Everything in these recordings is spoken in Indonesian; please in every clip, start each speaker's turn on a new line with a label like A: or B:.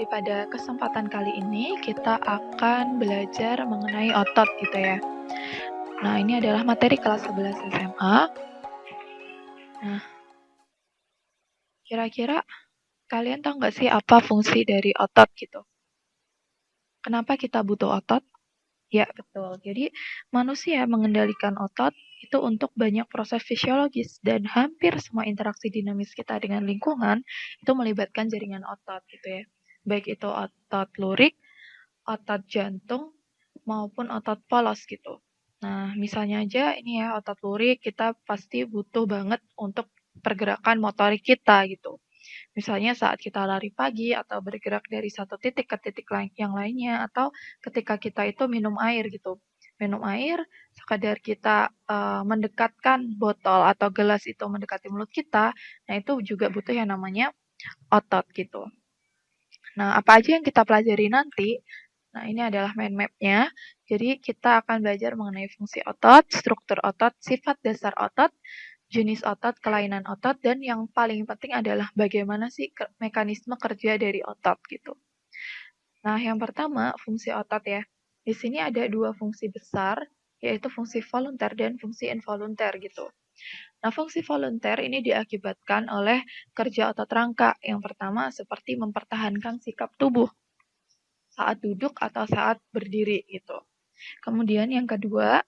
A: pada kesempatan kali ini kita akan belajar mengenai otot gitu ya. Nah, ini adalah materi kelas 11 SMA. Nah, kira-kira kalian tahu nggak sih apa fungsi dari otot gitu? Kenapa kita butuh otot? Ya, betul. Jadi, manusia mengendalikan otot itu untuk banyak proses fisiologis dan hampir semua interaksi dinamis kita dengan lingkungan itu melibatkan jaringan otot gitu ya. Baik itu otot lurik, otot jantung, maupun otot polos gitu. Nah, misalnya aja ini ya, otot lurik kita pasti butuh banget untuk pergerakan motorik kita gitu. Misalnya saat kita lari pagi atau bergerak dari satu titik ke titik yang lainnya, atau ketika kita itu minum air gitu. Minum air, sekadar kita mendekatkan botol atau gelas itu mendekati mulut kita, nah itu juga butuh yang namanya otot gitu. Nah, apa aja yang kita pelajari nanti? Nah, ini adalah mind map-nya. Jadi, kita akan belajar mengenai fungsi otot, struktur otot, sifat dasar otot, jenis otot, kelainan otot, dan yang paling penting adalah bagaimana sih mekanisme kerja dari otot gitu. Nah, yang pertama, fungsi otot ya. Di sini ada dua fungsi besar, yaitu fungsi volunter dan fungsi involunter gitu. Nah, fungsi volunter ini diakibatkan oleh kerja otot rangka. Yang pertama, seperti mempertahankan sikap tubuh saat duduk atau saat berdiri gitu. Kemudian yang kedua,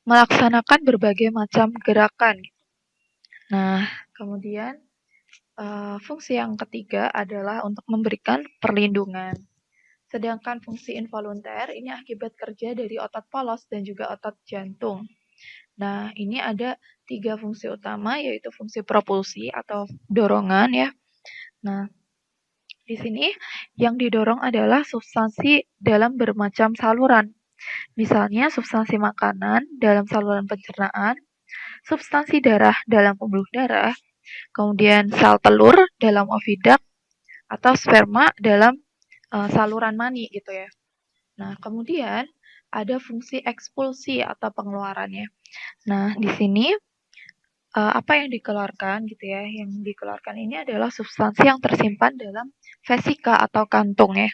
A: melaksanakan berbagai macam gerakan. Nah, kemudian fungsi yang ketiga adalah untuk memberikan perlindungan. Sedangkan fungsi involunter ini akibat kerja dari otot polos dan juga otot jantung. Nah, ini ada tiga fungsi utama, yaitu fungsi propulsi atau dorongan ya. Nah, di sini yang didorong adalah substansi dalam bermacam saluran. Misalnya substansi makanan dalam saluran pencernaan, substansi darah dalam pembuluh darah, kemudian sel telur dalam oviduct, atau sperma dalam saluran mani gitu ya. Nah, kemudian ada fungsi ekspulsi atau pengeluarannya. Nah, di sini apa yang dikeluarkan gitu ya? Yang dikeluarkan ini adalah substansi yang tersimpan dalam vesika atau kantung ya.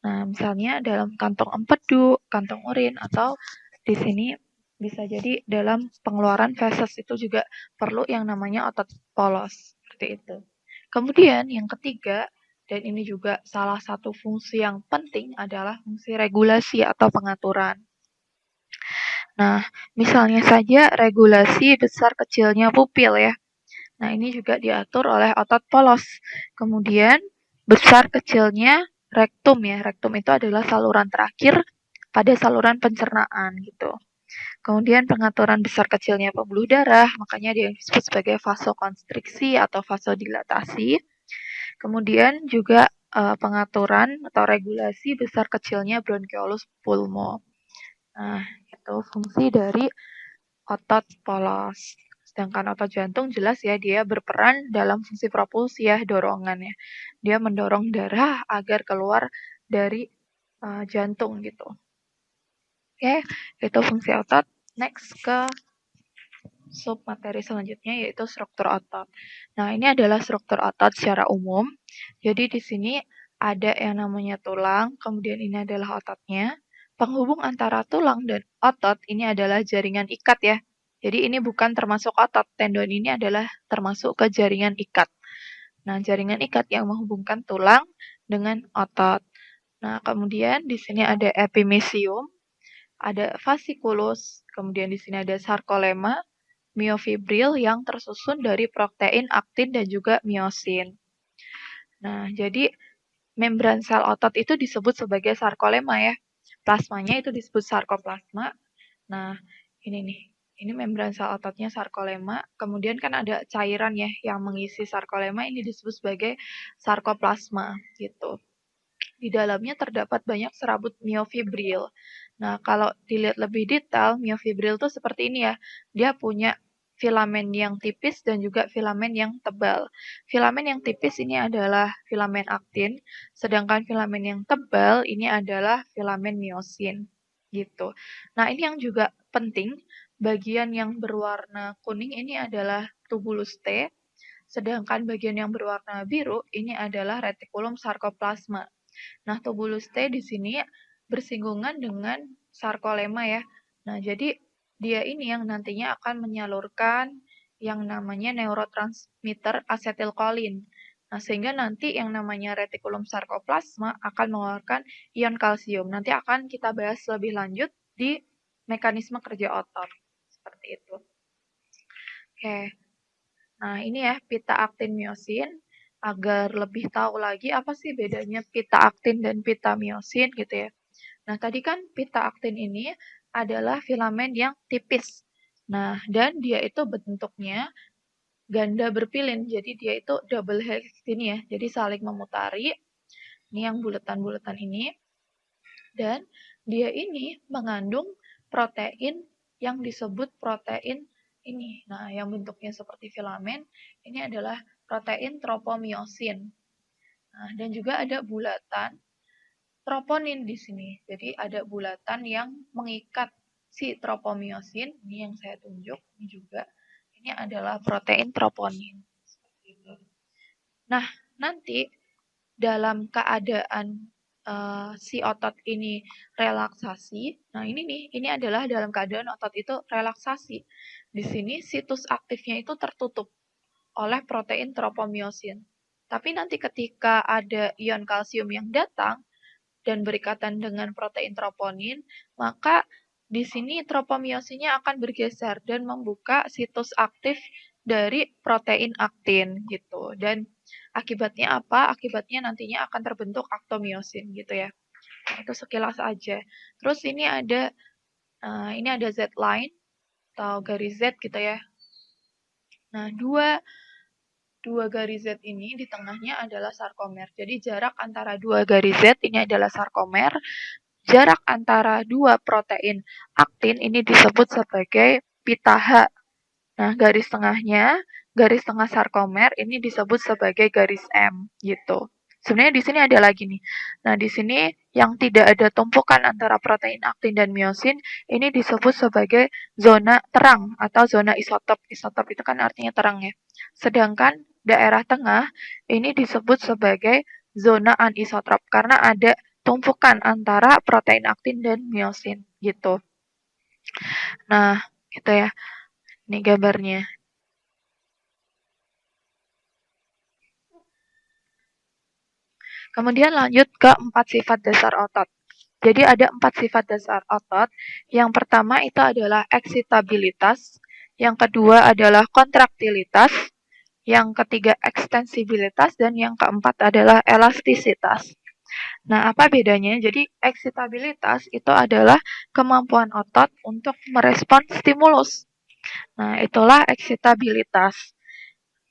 A: Nah, misalnya dalam kantong empedu, kantong urin, atau di sini bisa jadi dalam pengeluaran feses itu juga perlu yang namanya otot polos, seperti itu. Kemudian yang ketiga, dan ini juga salah satu fungsi yang penting adalah fungsi regulasi atau pengaturan. Nah, misalnya saja regulasi besar kecilnya pupil ya. Nah, ini juga diatur oleh otot polos. Kemudian besar kecilnya rektum ya. Rektum itu adalah saluran terakhir pada saluran pencernaan gitu. Kemudian pengaturan besar kecilnya pembuluh darah, makanya dia disebut sebagai vasokonstriksi atau vasodilatasi. Kemudian juga pengaturan atau regulasi besar kecilnya bronchiolus pulmo. Nah, itu fungsi dari otot polos. Sedangkan otot jantung jelas ya dia berperan dalam fungsi propulsi ya, dorongannya. Dia mendorong darah agar keluar dari jantung gitu. Oke, itu fungsi otot. Next ke sub materi selanjutnya yaitu struktur otot. Nah, ini adalah struktur otot secara umum. Jadi di sini ada yang namanya tulang, kemudian ini adalah ototnya. Penghubung antara tulang dan otot ini adalah jaringan ikat ya. Jadi ini bukan termasuk otot, tendon ini adalah termasuk ke jaringan ikat. Nah, jaringan ikat yang menghubungkan tulang dengan otot. Nah, kemudian di sini ada epimysium, ada fasciculus, kemudian di sini ada sarkolema, miofibril yang tersusun dari protein, aktin, dan juga miosin. Nah, jadi membran sel otot itu disebut sebagai sarkolema ya. Plasmanya itu disebut sarkoplasma. Nah, ini nih. Ini membran sel ototnya sarkolema. Kemudian kan ada cairan ya yang mengisi sarkolema, ini disebut sebagai sarkoplasma gitu. Di dalamnya terdapat banyak serabut miofibril. Nah, kalau dilihat lebih detail, miofibril itu seperti ini ya. Dia punya filamen yang tipis dan juga filamen yang tebal. Filamen yang tipis ini adalah filamen aktin, sedangkan filamen yang tebal ini adalah filamen miosin. Gitu. Nah, ini yang juga penting, bagian yang berwarna kuning ini adalah tubulus T, sedangkan bagian yang berwarna biru ini adalah retikulum sarkoplasma. Nah, tubulus T di sini bersinggungan dengan sarkolema ya. Nah, jadi dia ini yang nantinya akan menyalurkan yang namanya neurotransmitter asetilkolin. Nah, sehingga nanti yang namanya retikulum sarkoplasma akan mengeluarkan ion kalsium. Nanti akan kita bahas lebih lanjut di mekanisme kerja otot. Seperti itu. Oke. Nah, ini ya pita aktin miosin. Agar lebih tahu lagi apa sih bedanya pita aktin dan pita miosin gitu ya. Nah, tadi kan pita aktin ini adalah filamen yang tipis. Nah, dan dia itu bentuknya ganda berpilin. Jadi dia itu double helix ini ya. Jadi saling memutari. Ini yang bulatan-bulatan ini. Dan dia ini mengandung protein yang disebut protein ini. Nah, yang bentuknya seperti filamen, ini adalah protein tropomiosin. Nah, dan juga ada bulatan troponin di sini. Jadi ada bulatan yang mengikat si tropomiosin, ini yang saya tunjuk, ini juga. Ini adalah protein troponin. Nah, nanti dalam keadaan si otot ini relaksasi. Nah, ini nih, ini adalah dalam keadaan otot itu relaksasi. Di sini situs aktifnya itu tertutup oleh protein tropomiosin. Tapi nanti ketika ada ion kalsium yang datang dan berikatan dengan protein troponin, maka di sini tropomiosinnya akan bergeser dan membuka situs aktif dari protein aktin gitu. Dan akibatnya apa? Akibatnya nantinya akan terbentuk aktomiosin gitu ya. Nah, itu sekilas aja. Terus ini ada Z line atau garis Z gitu ya. Nah, dua garis Z ini di tengahnya adalah sarkomer. Jadi jarak antara dua garis Z ini adalah sarkomer. Jarak antara dua protein aktin ini disebut sebagai pita H. Nah, garis tengahnya, garis tengah sarkomer ini disebut sebagai garis M gitu. Sebenarnya di sini ada lagi nih. Nah, di sini yang tidak ada tumpukan antara protein aktin dan miosin ini disebut sebagai zona terang atau zona isotop. Isotop itu kan artinya terang ya. Sedangkan daerah tengah ini disebut sebagai zona anisotrop karena ada tumpukan antara protein aktin dan miosin gitu. Nah, gitu ya. Ini gambarnya. Kemudian lanjut ke 4 sifat dasar otot. Jadi ada 4 sifat dasar otot. Yang pertama itu adalah eksitabilitas, yang kedua adalah kontraktilitas, yang ketiga ekstensibilitas, dan yang keempat adalah elastisitas. Nah, apa bedanya? Jadi eksitabilitas itu adalah kemampuan otot untuk merespon stimulus. Nah, itulah eksitabilitas.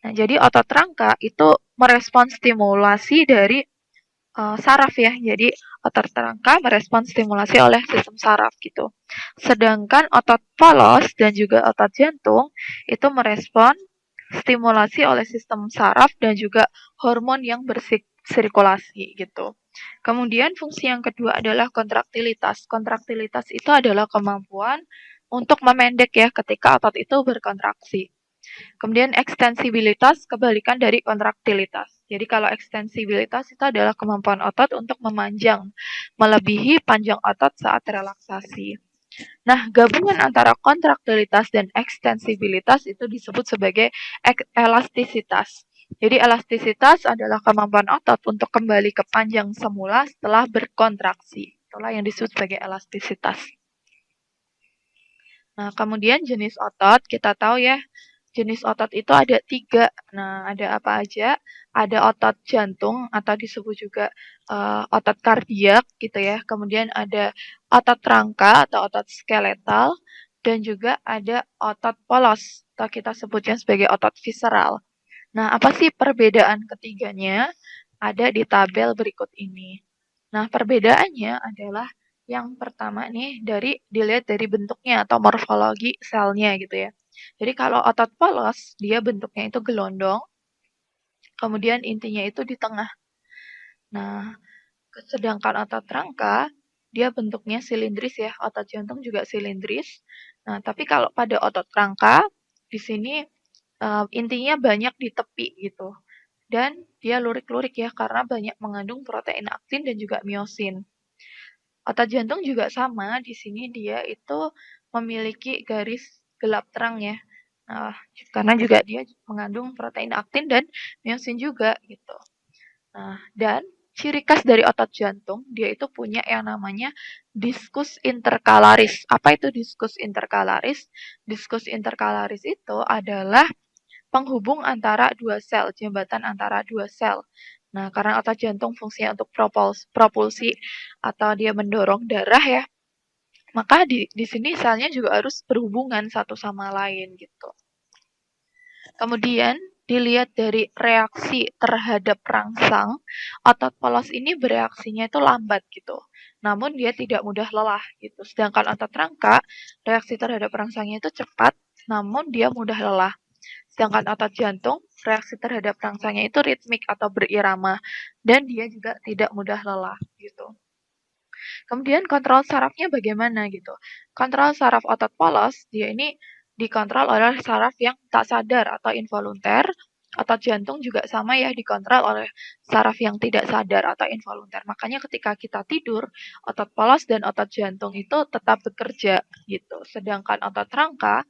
A: Nah, jadi otot rangka itu merespon stimulasi dari saraf ya. Jadi otot rangka merespon stimulasi oleh sistem saraf gitu. Sedangkan otot polos dan juga otot jantung itu merespon stimulasi oleh sistem saraf dan juga hormon yang bersirkulasi gitu. Kemudian fungsi yang kedua adalah kontraktilitas. Kontraktilitas itu adalah kemampuan untuk memendek ya ketika otot itu berkontraksi. Kemudian ekstensibilitas kebalikan dari kontraktilitas. Jadi kalau ekstensibilitas itu adalah kemampuan otot untuk memanjang, melebihi panjang otot saat relaksasi. Nah, gabungan antara kontraktilitas dan ekstensibilitas itu disebut sebagai elastisitas. Jadi elastisitas adalah kemampuan otot untuk kembali ke panjang semula setelah berkontraksi. Itulah yang disebut sebagai elastisitas. Nah, kemudian jenis otot, kita tahu ya, jenis otot itu ada 3. Nah, ada apa aja? Ada otot jantung atau disebut juga otot kardiak gitu ya. Kemudian ada otot rangka atau otot skeletal. Dan juga ada otot polos atau kita sebutnya sebagai otot visceral. Nah, apa sih perbedaan ketiganya? Ada di tabel berikut ini. Nah, perbedaannya adalah yang pertama nih dilihat dari bentuknya atau morfologi selnya gitu ya. Jadi kalau otot polos, dia bentuknya itu gelondong, kemudian intinya itu di tengah. Nah, sedangkan otot rangka, dia bentuknya silindris ya, otot jantung juga silindris. Nah, tapi kalau pada otot rangka, di sini intinya banyak di tepi gitu. dan dia lurik-lurik ya karena banyak mengandung protein aktin dan juga miosin. Otot jantung juga sama, di sini dia itu memiliki garis gelap terang ya. Nah, karena juga dia mengandung protein aktin dan miosin juga gitu. Nah, dan ciri khas dari otot jantung, dia itu punya yang namanya diskus interkalaris. Apa itu diskus interkalaris? Diskus interkalaris itu adalah penghubung antara dua sel, jembatan antara dua sel. Nah, karena otot jantung fungsinya untuk propulsi atau dia mendorong darah ya, maka di sini selnya juga harus berhubungan satu sama lain gitu. Kemudian dilihat dari reaksi terhadap rangsang, otot polos ini bereaksinya itu lambat gitu. Namun dia tidak mudah lelah gitu. Sedangkan otot rangka, reaksi terhadap rangsangnya itu cepat, namun dia mudah lelah. Sedangkan otot jantung, reaksi terhadap rangsangnya itu ritmik atau berirama, dan dia juga tidak mudah lelah gitu. Kemudian kontrol sarafnya bagaimana gitu. Kontrol saraf otot polos, dia ini dikontrol oleh saraf yang tak sadar atau involunter. Otot jantung juga sama ya, dikontrol oleh saraf yang tidak sadar atau involunter. Makanya ketika kita tidur, otot polos dan otot jantung itu tetap bekerja gitu. Sedangkan otot rangka,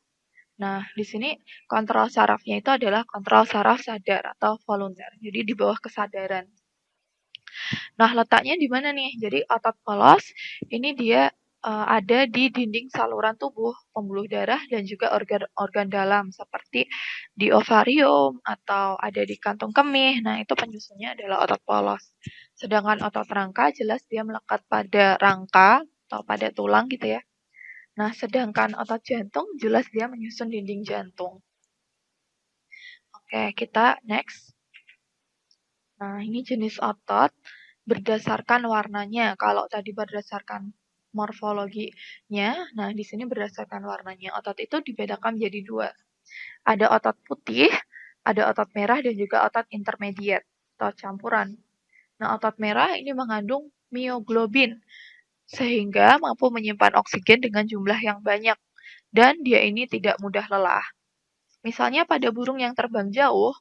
A: nah di sini kontrol sarafnya itu adalah kontrol saraf sadar atau volunter. Jadi di bawah kesadaran. Nah, letaknya di mana nih? Jadi otot polos ini dia ada di dinding saluran tubuh, pembuluh darah dan juga organ-organ dalam seperti di ovarium atau ada di kantung kemih. Nah, itu penyusunnya adalah otot polos. Sedangkan otot rangka jelas dia melekat pada rangka atau pada tulang gitu ya. Nah, sedangkan otot jantung jelas dia menyusun dinding jantung. Oke, kita next. Nah, ini jenis otot berdasarkan warnanya. Kalau tadi berdasarkan morfologinya, nah di sini berdasarkan warnanya. Otot itu dibedakan menjadi dua. Ada otot putih, ada otot merah, dan juga otot intermediate atau campuran. Nah, otot merah ini mengandung mioglobin, sehingga mampu menyimpan oksigen dengan jumlah yang banyak, dan dia ini tidak mudah lelah. Misalnya pada burung yang terbang jauh,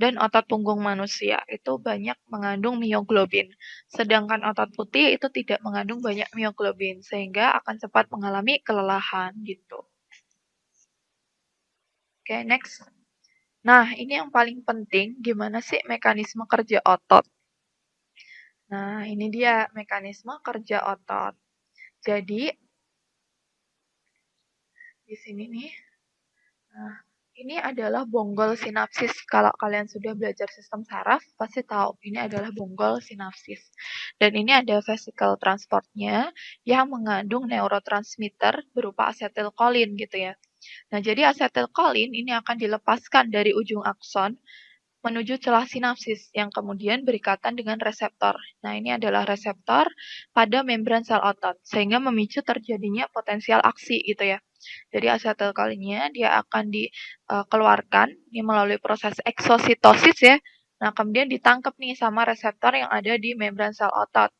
A: dan otot punggung manusia itu banyak mengandung mioglobin. Sedangkan otot putih itu tidak mengandung banyak mioglobin, sehingga akan cepat mengalami kelelahan gitu. Oke, next. Nah, ini yang paling penting, gimana sih mekanisme kerja otot? Nah, ini dia mekanisme kerja otot. Jadi, di sini nih, nah, ini adalah bonggol sinapsis. Kalau kalian sudah belajar sistem saraf, pasti tahu ini adalah bonggol sinapsis. Dan ini ada vesicle transportnya yang mengandung neurotransmitter berupa asetilkolin gitu ya. Nah, jadi asetilkolin ini akan dilepaskan dari ujung akson menuju celah sinapsis yang kemudian berikatan dengan reseptor. Nah, ini adalah reseptor pada membran sel otot, sehingga memicu terjadinya potensial aksi gitu ya. Jadi asetilkolinnya dia akan dikeluarkan ini melalui proses eksositosis ya. Nah, kemudian ditangkap nih sama reseptor yang ada di membran sel otot.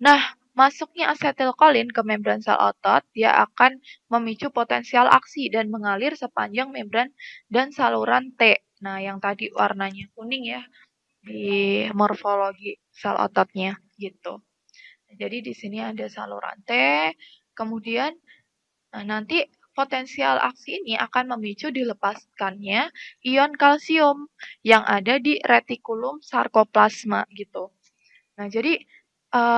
A: Nah, masuknya asetilkolin ke membran sel otot, dia akan memicu potensial aksi dan mengalir sepanjang membran dan saluran T. Nah, yang tadi warnanya kuning ya di morfologi sel ototnya gitu. Jadi di sini ada saluran T, kemudian nanti potensial aksi ini akan memicu dilepaskannya ion kalsium yang ada di retikulum sarkoplasma gitu. Nah, jadi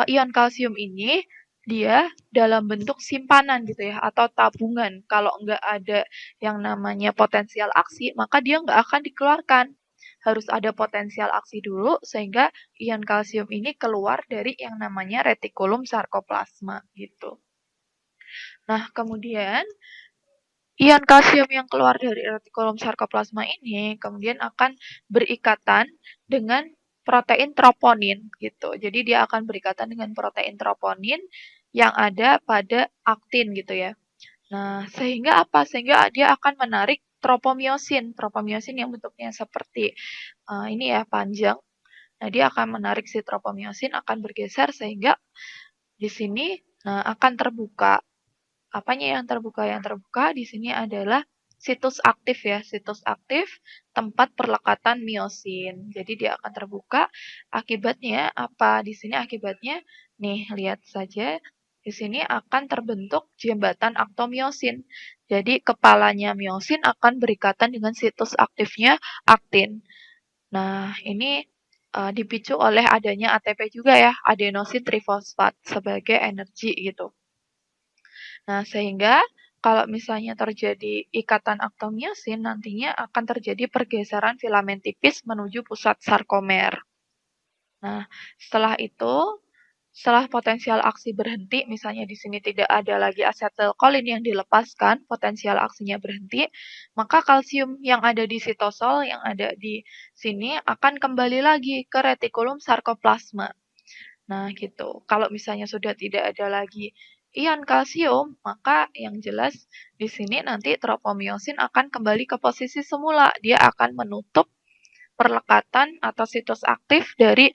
A: ion kalsium ini dia dalam bentuk simpanan gitu ya atau tabungan. Kalau nggak ada yang namanya potensial aksi, maka dia nggak akan dikeluarkan. Harus ada potensial aksi dulu sehingga ion kalsium ini keluar dari yang namanya retikulum sarkoplasma gitu. Nah, kemudian ion kalsium yang keluar dari retikulum sarkoplasma ini kemudian akan berikatan dengan protein troponin gitu. Jadi dia akan berikatan dengan protein troponin yang ada pada aktin gitu ya. Nah, sehingga apa? Sehingga dia akan menarik tropomiosin. Tropomiosin yang bentuknya seperti ini ya, panjang. Nah, dia akan menarik si tropomiosin akan bergeser sehingga di sini akan terbuka. Apanya yang terbuka? Yang terbuka di sini adalah situs aktif ya, situs aktif tempat perlekatan miosin. Jadi dia akan terbuka. Akibatnya apa? Di sini akibatnya nih, lihat saja di sini akan terbentuk jembatan aktomiosin. Jadi kepalanya miosin akan berikatan dengan situs aktifnya aktin. Nah, ini dipicu oleh adanya ATP juga ya, adenosin trifosfat sebagai energi gitu. Nah, sehingga kalau misalnya terjadi ikatan aktomiosin, nantinya akan terjadi pergeseran filamen tipis menuju pusat sarkomer. Nah, setelah itu, setelah potensial aksi berhenti, misalnya di sini tidak ada lagi asetylkolin yang dilepaskan, potensial aksinya berhenti, maka kalsium yang ada di sitosol, yang ada di sini, akan kembali lagi ke retikulum sarkoplasma. Nah, gitu. Kalau misalnya sudah tidak ada lagi ion kalsium, maka yang jelas di sini nanti tropomiosin akan kembali ke posisi semula. Dia akan menutup perlekatan atau situs aktif dari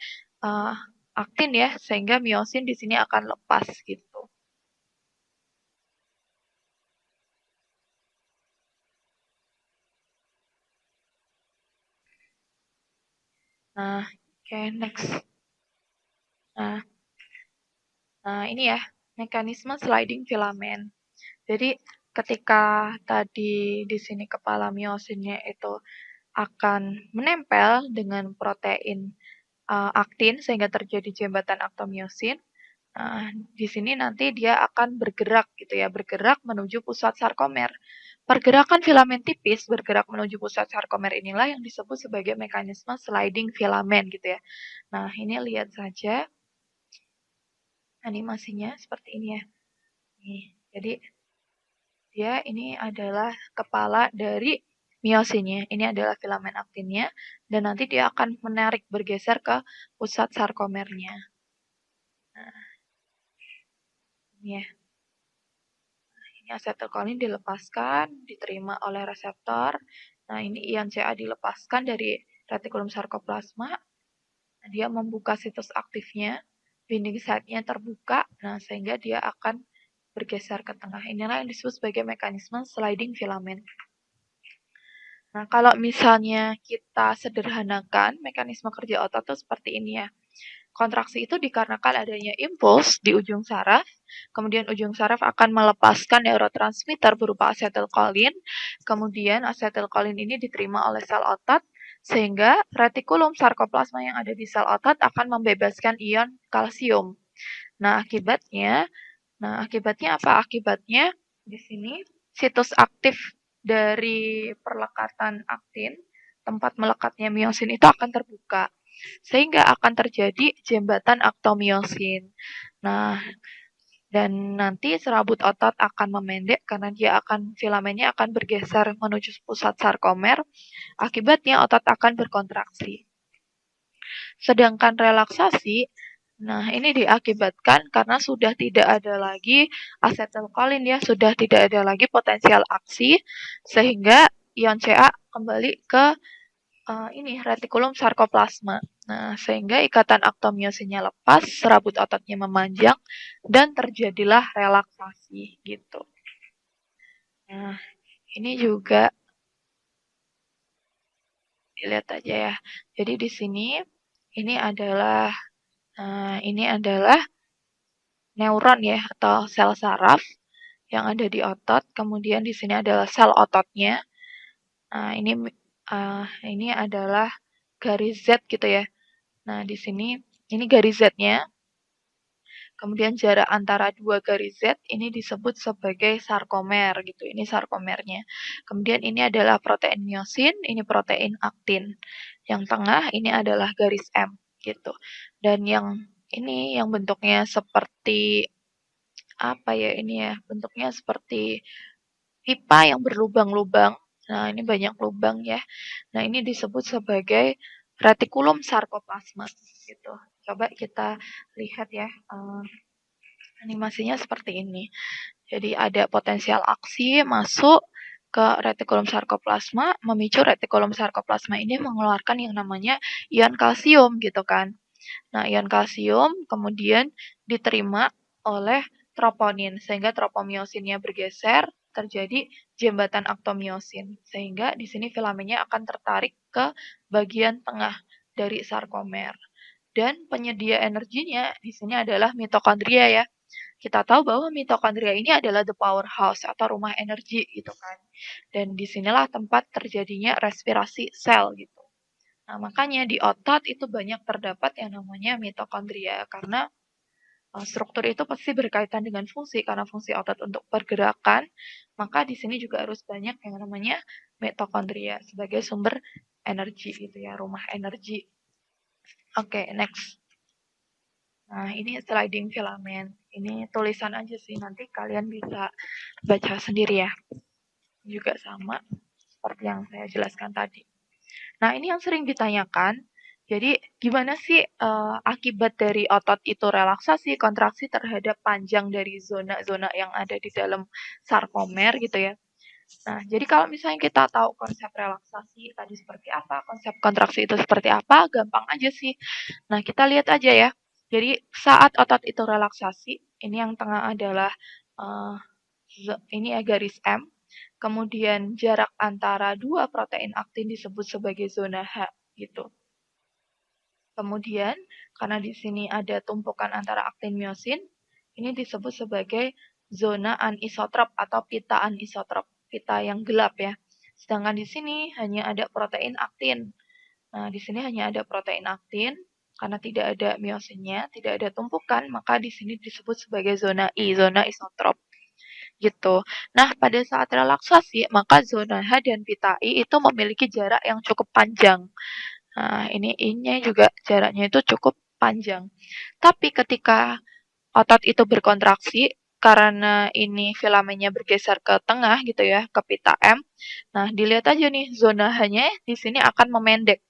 A: aktin ya, sehingga miosin di sini akan lepas gitu. Nah, oke, next. Nah, ini ya, mekanisme sliding filamen. Jadi ketika tadi di sini kepala miosinnya itu akan menempel dengan protein aktin sehingga terjadi jembatan aktomiosin. Nah, di sini nanti dia akan bergerak gitu ya, bergerak menuju pusat sarkomer. Pergerakan filamen tipis bergerak menuju pusat sarkomer inilah yang disebut sebagai mekanisme sliding filamen gitu ya. Nah, ini lihat saja animasinya seperti ini ya. Nih, jadi dia ini adalah kepala dari miosinnya. Ini adalah filamen aktinnya dan nanti dia akan menarik bergeser ke pusat sarkomernya. Nah, ini ya. Ini asetylkolin dilepaskan, diterima oleh reseptor. Nah, ini ion Ca dilepaskan dari retikulum sarkoplasma. Nah, dia membuka situs aktifnya, binding site-nya terbuka, nah sehingga dia akan bergeser ke tengah. Inilah yang disebut sebagai mekanisme sliding filament. Nah, kalau misalnya kita sederhanakan mekanisme kerja otot itu seperti ini ya. Kontraksi itu dikarenakan adanya impuls di ujung saraf, kemudian ujung saraf akan melepaskan neurotransmitter berupa asetylkolin, kemudian asetylkolin ini diterima oleh sel otot, sehingga retikulum sarkoplasma yang ada di sel otot akan membebaskan ion kalsium. Nah, akibatnya apa? Akibatnya di sini situs aktif dari perlekatan aktin, tempat melekatnya miosin itu akan terbuka, sehingga akan terjadi jembatan aktomiosin. Nah, dan nanti serabut otot akan memendek karena dia akan filamennya akan bergeser menuju pusat sarkomer. Akibatnya otot akan berkontraksi. Sedangkan relaksasi, nah ini diakibatkan karena sudah tidak ada lagi asetylkolin ya, sudah tidak ada lagi potensial aksi, sehingga ion Ca kembali ke ini retikulum sarkoplasma. Nah, sehingga ikatan aktomiosinnya lepas, serabut ototnya memanjang, dan terjadilah relaksasi gitu. Nah, ini juga dilihat aja ya. Jadi di sini ini adalah neuron ya atau sel saraf yang ada di otot. Kemudian di sini adalah sel ototnya. Nah, ini adalah garis Z gitu ya. Nah, di sini ini garis Z-nya. Kemudian jarak antara dua garis Z ini disebut sebagai sarkomer gitu. Ini sarkomernya. Kemudian ini adalah protein miosin, ini protein aktin. Yang tengah ini adalah garis M gitu. Dan yang ini yang bentuknya seperti apa ya ini ya? Bentuknya seperti pipa yang berlubang-lubang. Nah, ini banyak lubang ya. Nah, ini disebut sebagai retikulum sarkoplasma gitu. Coba kita lihat ya. Animasinya seperti ini. Jadi ada potensial aksi masuk ke retikulum sarkoplasma, memicu retikulum sarkoplasma ini mengeluarkan yang namanya ion kalsium gitu kan. Nah, ion kalsium kemudian diterima oleh troponin, sehingga tropomiosinnya bergeser, terjadi jembatan aktomiosin, sehingga di sini filamennya akan tertarik ke bagian tengah dari sarkomer. Dan penyedia energinya di sini adalah mitokondria ya. Kita tahu bahwa mitokondria ini adalah the powerhouse atau rumah energi gitu kan. Dan disinilah tempat terjadinya respirasi sel gitu. Nah, makanya di otot itu banyak terdapat yang namanya mitokondria karena struktur itu pasti berkaitan dengan fungsi karena fungsi otot untuk pergerakan, maka di sini juga harus banyak yang namanya mitokondria sebagai sumber energi gitu ya, rumah energi. Oke, next. Nah, ini sliding filament. Ini tulisan aja sih, nanti kalian bisa baca sendiri ya. Juga sama seperti yang saya jelaskan tadi. Nah, ini yang sering ditanyakan. Jadi, gimana sih akibat dari otot itu relaksasi, kontraksi terhadap panjang dari zona-zona yang ada di dalam sarkomer gitu ya. Nah, jadi kalau misalnya kita tahu konsep relaksasi tadi seperti apa, konsep kontraksi itu seperti apa, gampang aja sih. Nah, kita lihat aja ya. Jadi, saat otot itu relaksasi, ini yang tengah adalah ini ya garis M. Kemudian jarak antara dua protein aktin disebut sebagai zona H gitu. Kemudian karena di sini ada tumpukan antara aktin miosin, ini disebut sebagai zona anisotrop atau pita anisotrop, pita yang gelap ya. Sedangkan di sini hanya ada protein aktin. Nah, di sini hanya ada protein aktin karena tidak ada miosinnya, tidak ada tumpukan, maka di sini disebut sebagai zona I, zona isotrop gitu. Nah, pada saat relaksasi, maka zona H dan pita I itu memiliki jarak yang cukup panjang. Nah, ini I-nya juga jaraknya itu cukup panjang. Tapi ketika otot itu berkontraksi, karena ini filamennya bergeser ke tengah gitu ya, ke pita M. Nah, dilihat aja nih, zona H-nya di sini akan memendek.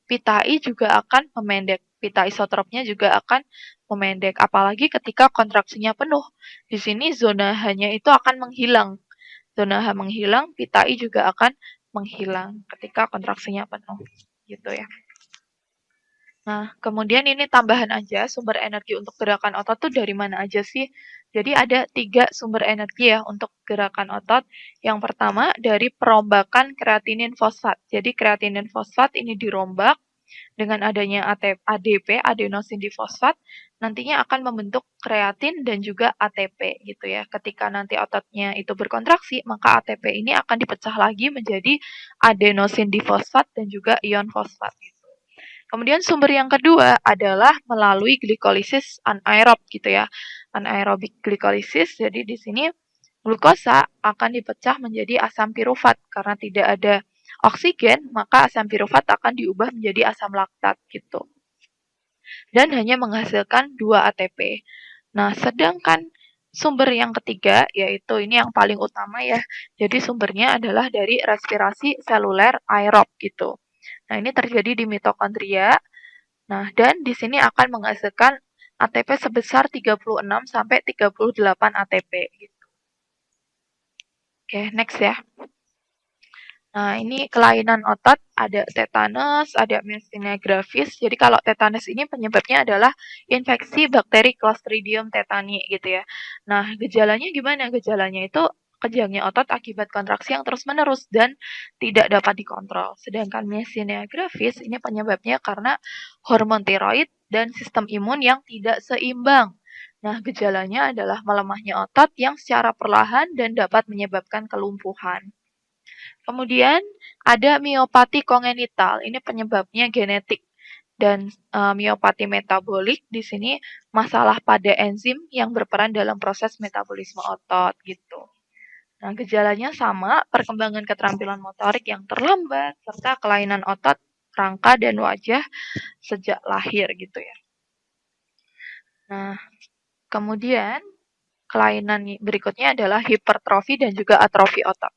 A: Pita I juga akan memendek. Pita isotropnya juga akan memendek. Apalagi ketika kontraksinya penuh. Di sini zona H-nya itu akan menghilang. Zona H menghilang, pita I juga akan menghilang ketika kontraksinya penuh. Gitu ya. Nah, kemudian ini tambahan aja, sumber energi untuk gerakan otot tuh dari mana aja sih? Jadi ada 3 sumber energi ya untuk gerakan otot. Yang pertama dari perombakan kreatinin fosfat. Jadi kreatinin fosfat ini dirombak dengan adanya ADP, adenosin difosfat, nantinya akan membentuk kreatin dan juga ATP gitu ya. Ketika nanti ototnya itu berkontraksi, maka ATP ini akan dipecah lagi menjadi adenosin difosfat dan juga ion fosfat. Kemudian sumber yang kedua adalah melalui glikolisis anaerob gitu ya. Anaerobic glikolisis, jadi di sini glukosa akan dipecah menjadi asam pirufat karena tidak ada oksigen, maka asam pirufat akan diubah menjadi asam laktat gitu. Dan hanya menghasilkan 2 ATP. Nah, sedangkan sumber yang ketiga, yaitu ini yang paling utama ya. Jadi sumbernya adalah dari respirasi seluler aerob gitu. Nah, ini terjadi di mitokondria. Nah, dan di sini akan menghasilkan ATP sebesar 36 sampai 38 ATP gitu. Oke, next ya. Nah, ini kelainan otot, ada tetanus, ada myasthenia gravis. Jadi kalau tetanus ini penyebabnya adalah infeksi bakteri Clostridium tetani gitu ya. Nah, gejalanya gimana? Gejalanya itu kejangnya otot akibat kontraksi yang terus-menerus dan tidak dapat dikontrol. Sedangkan myasthenia gravis ini penyebabnya karena hormon tiroid dan sistem imun yang tidak seimbang. Nah, gejalanya adalah melemahnya otot yang secara perlahan dan dapat menyebabkan kelumpuhan. Kemudian ada miopati kongenital, ini penyebabnya genetik. Dan miopati metabolik di sini masalah pada enzim yang berperan dalam proses metabolisme otot gitu. Nah, gejalanya sama, perkembangan keterampilan motorik yang terlambat, serta kelainan otot, rangka, dan wajah sejak lahir gitu ya. Nah, kemudian kelainan berikutnya adalah hipertrofi dan juga atrofi otot.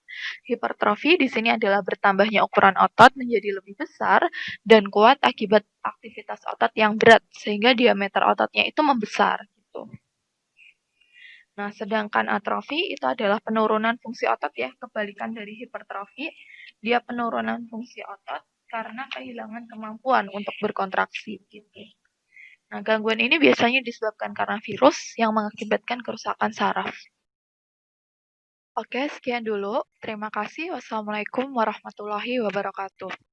A: Hipertrofi di sini adalah bertambahnya ukuran otot menjadi lebih besar dan kuat akibat aktivitas otot yang berat, sehingga diameter ototnya itu membesar. Gitu. Nah, sedangkan atrofi itu adalah penurunan fungsi otot ya, kebalikan dari hipertrofi, dia penurunan fungsi otot karena kehilangan kemampuan untuk berkontraksi. Gitu. Nah, gangguan ini biasanya disebabkan karena virus yang mengakibatkan kerusakan saraf. Oke, sekian dulu. Terima kasih. Wassalamualaikum warahmatullahi wabarakatuh.